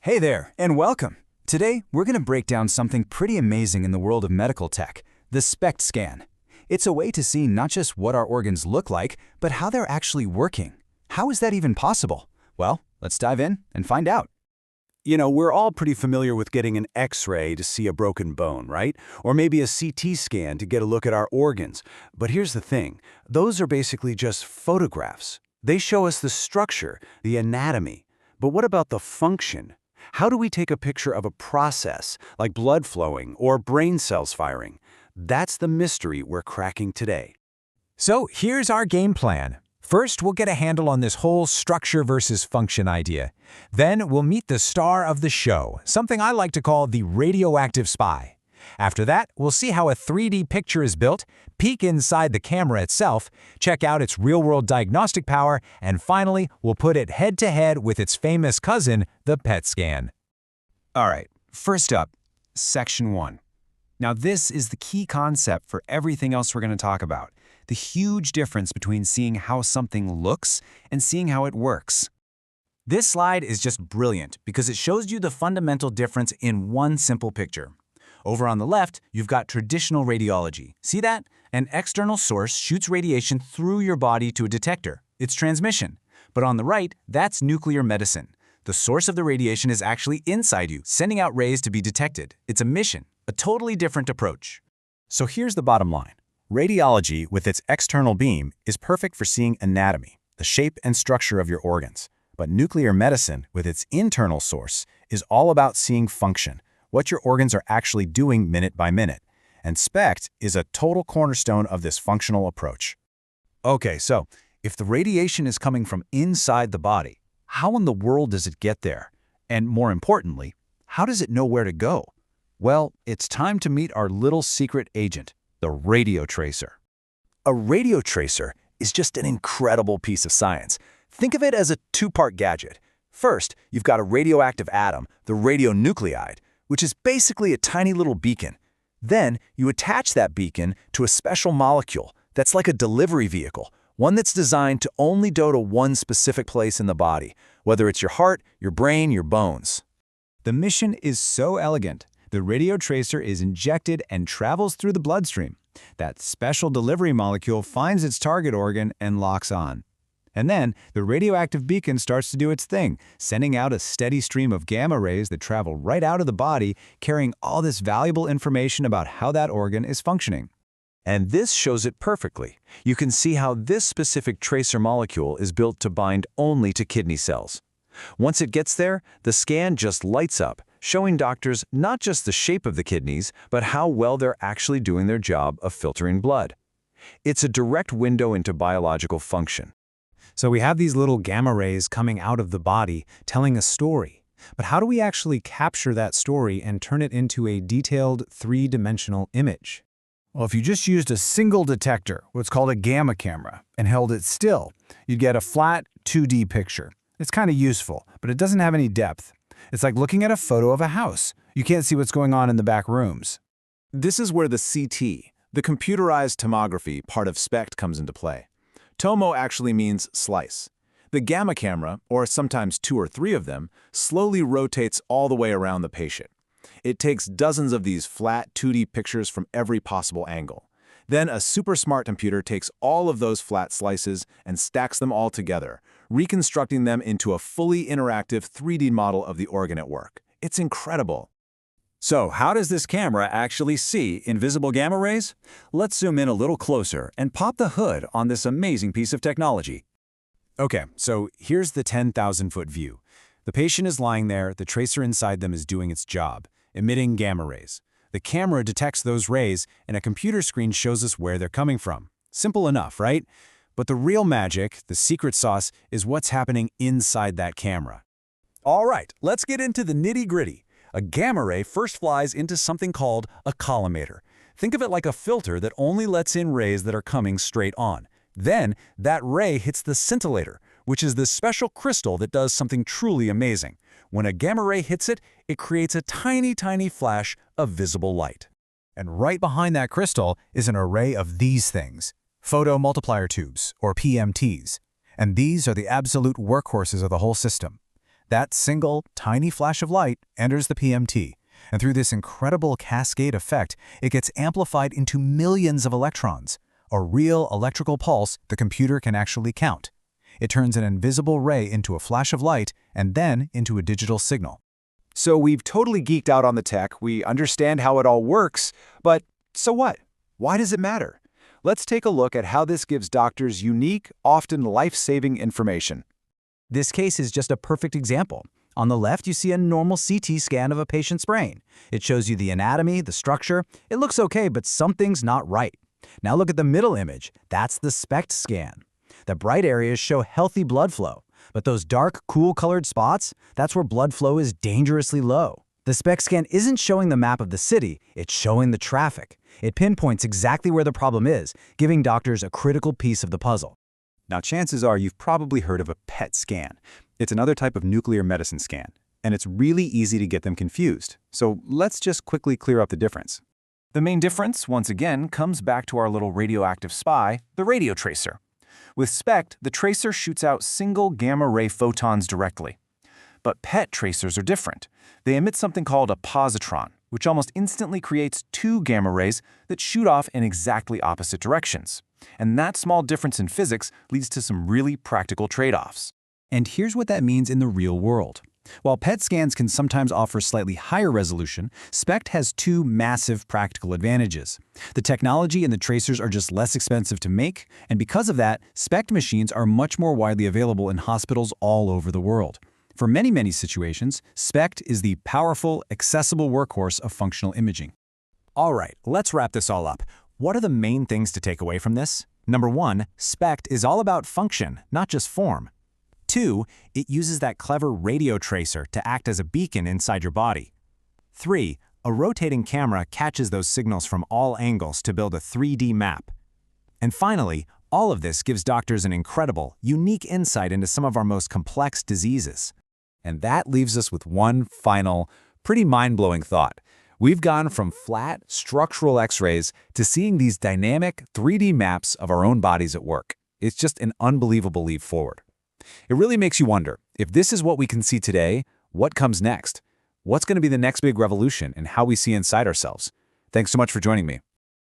Hey there, and welcome. Today, we're going to break down something pretty amazing in the world of medical tech, the SPECT scan. It's a way to see not just what our organs look like, but how they're actually working. How is that even possible? Well, let's dive in and find out. We're all pretty familiar with getting an X-ray to see a broken bone, right? Or maybe a CT scan to get a look at our organs. But here's the thing, those are basically just photographs. They show us the structure, the anatomy. But what about the function? How do we take a picture of a process, like blood flowing or brain cells firing? That's the mystery we're cracking today. So here's our game plan. First, we'll get a handle on this whole structure versus function idea. Then we'll meet the star of the show, something I like to call the radioactive spy. After that, we'll see how a 3D picture is built, peek inside the camera itself, check out its real-world diagnostic power, and finally, we'll put it head-to-head with its famous cousin, the PET scan. All right, first up, Section 1. Now this is the key concept for everything else we're going to talk about. The huge difference between seeing how something looks and seeing how it works. This slide is just brilliant because it shows you the fundamental difference in one simple picture. Over on the left, you've got traditional radiology. See that? An external source shoots radiation through your body to a detector. It's transmission. But on the right, that's nuclear medicine. The source of the radiation is actually inside you, sending out rays to be detected. It's emission, a totally different approach. So here's the bottom line. Radiology, with its external beam, is perfect for seeing anatomy, the shape and structure of your organs. But nuclear medicine, with its internal source, is all about seeing function, what your organs are actually doing minute by minute. And SPECT is a total cornerstone of this functional approach. Okay, so if the radiation is coming from inside the body, how in the world does it get there? And more importantly, how does it know where to go? Well, it's time to meet our little secret agent, the radio tracer. A radio tracer is just an incredible piece of science. Think of it as a two-part gadget. First, you've got a radioactive atom, the radionuclide, which is basically a tiny little beacon. Then, you attach that beacon to a special molecule that's like a delivery vehicle, one that's designed to only go to one specific place in the body, whether it's your heart, your brain, your bones. The mission is so elegant. The radio tracer is injected and travels through the bloodstream. That special delivery molecule finds its target organ and locks on. And then, the radioactive beacon starts to do its thing, sending out a steady stream of gamma rays that travel right out of the body, carrying all this valuable information about how that organ is functioning. And this shows it perfectly. You can see how this specific tracer molecule is built to bind only to kidney cells. Once it gets there, the scan just lights up, showing doctors not just the shape of the kidneys, but how well they're actually doing their job of filtering blood. It's a direct window into biological function. So we have these little gamma rays coming out of the body, telling a story. But how do we actually capture that story and turn it into a detailed three-dimensional image? Well, if you just used a single detector, what's called a gamma camera, and held it still, you'd get a flat 2D picture. It's kind of useful, but it doesn't have any depth. It's like looking at a photo of a house. You can't see what's going on in the back rooms. This is where the CT, the computerized tomography part of SPECT, comes into play. Tomo actually means slice. The gamma camera, or sometimes two or three of them, slowly rotates all the way around the patient. It takes dozens of these flat 2D pictures from every possible angle. Then a super smart computer takes all of those flat slices and stacks them all together, reconstructing them into a fully interactive 3D model of the organ at work. It's incredible. So how does this camera actually see invisible gamma rays? Let's zoom in a little closer and pop the hood on this amazing piece of technology. Okay, so here's the 10,000-foot view. The patient is lying there, the tracer inside them is doing its job, emitting gamma rays. The camera detects those rays, and a computer screen shows us where they're coming from. Simple enough, right? But the real magic, the secret sauce, is what's happening inside that camera. All right, let's get into the nitty-gritty. A gamma ray first flies into something called a collimator. Think of it like a filter that only lets in rays that are coming straight on. Then, that ray hits the scintillator, which is this special crystal that does something truly amazing. When a gamma ray hits it, it creates a tiny, tiny flash of visible light. And right behind that crystal is an array of these things, photomultiplier tubes, or PMTs. And these are the absolute workhorses of the whole system. That single, tiny flash of light enters the PMT, and through this incredible cascade effect, it gets amplified into millions of electrons, a real electrical pulse the computer can actually count. It turns an invisible ray into a flash of light and then into a digital signal. So we've totally geeked out on the tech, we understand how it all works, but so what? Why does it matter? Let's take a look at how this gives doctors unique, often life-saving information. This case is just a perfect example. On the left, you see a normal CT scan of a patient's brain. It shows you the anatomy, the structure. It looks okay, but something's not right. Now look at the middle image. That's the SPECT scan. The bright areas show healthy blood flow, but those dark, cool-colored spots, that's where blood flow is dangerously low. The SPECT scan isn't showing the map of the city, it's showing the traffic. It pinpoints exactly where the problem is, giving doctors a critical piece of the puzzle. Now, chances are you've probably heard of a PET scan. It's another type of nuclear medicine scan, and it's really easy to get them confused. So let's just quickly clear up the difference. The main difference, once again, comes back to our little radioactive spy, the radio tracer. With SPECT, the tracer shoots out single gamma-ray photons directly. But PET tracers are different. They emit something called a positron, which almost instantly creates two gamma rays that shoot off in exactly opposite directions. And that small difference in physics leads to some really practical trade-offs. And here's what that means in the real world. While PET scans can sometimes offer slightly higher resolution, SPECT has two massive practical advantages. The technology and the tracers are just less expensive to make, and because of that, SPECT machines are much more widely available in hospitals all over the world. For many situations, SPECT is the powerful, accessible workhorse of functional imaging. All right, let's wrap this all up. What are the main things to take away from this? Number 1, SPECT is all about function, not just form. 2, it uses that clever radio tracer to act as a beacon inside your body. 3, a rotating camera catches those signals from all angles to build a 3D map. And finally, all of this gives doctors an incredible, unique insight into some of our most complex diseases. And that leaves us with one final, pretty mind-blowing thought. We've gone from flat, structural X-rays to seeing these dynamic 3D maps of our own bodies at work. It's just an unbelievable leap forward. It really makes you wonder, if this is what we can see today, what comes next? What's going to be the next big revolution in how we see inside ourselves? Thanks so much for joining me.